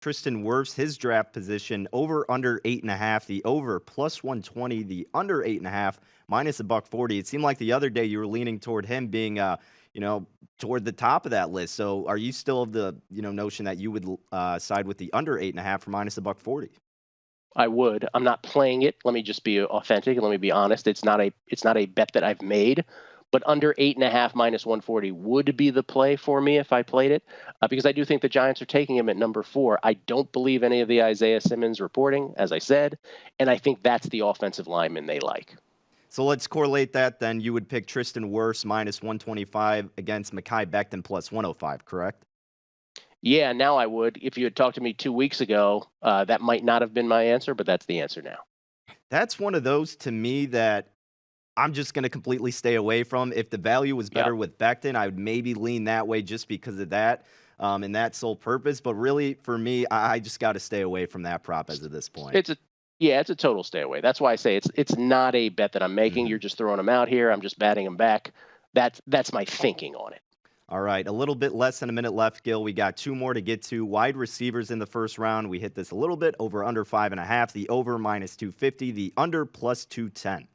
Tristen Wirfs, his draft position over under 8.5, the over plus 120, the under 8.5 minus a buck 40. It seemed like the other day you were leaning toward him being, toward the top of that list. So are you still of the, notion that you would side with the under 8.5 for minus a buck 40? I would. I'm not playing it. Let me just be authentic and let me be honest. It's not a bet that I've made, but under 8.5 minus 140 would be the play for me if I played it, because I do think the Giants are taking him at number 4. I don't believe any of the Isaiah Simmons reporting, as I said, and I think that's the offensive lineman they like. So let's correlate that then. You would pick Tristen Wirfs minus 125 against Mekhi Becton plus 105, correct? Yeah, now I would. If you had talked to me 2 weeks ago, that might not have been my answer, but that's the answer now. That's one of those to me that I'm just going to completely stay away from. If the value was Yeah, better with Becton, I would maybe lean that way just because of that and that sole purpose. But really, for me, I just got to stay away from that prop as of this point. it's a yeah, it's a total stay away. That's why I say it's not a bet that I'm making. Mhm. You're just throwing them out here. I'm just batting them back. That's my thinking on it. All right, a little bit less than a minute left, Gil. We got two more to get to. Wide receivers in the first round. We hit this a little bit over under 5.5. The over minus 250. The under plus 210.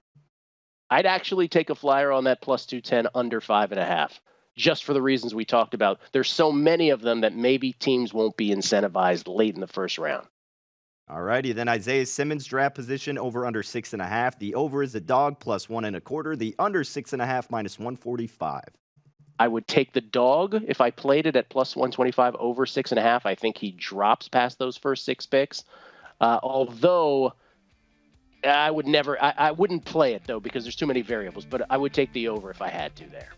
I'd actually take a flyer on that plus 210 under 5.5, just for the reasons we talked about. There's so many of them that maybe teams won't be incentivized late in the first round. All righty, then Isaiah Simmons draft position over under 6.5. The over is a dog plus 1.25. The under 6.5 minus 145. I would take the dog if I played it at plus 125 over 6.5. I think he drops past those first 6 picks. Although I would never, I wouldn't play it though because there's too many variables. But I would take the over if I had to there.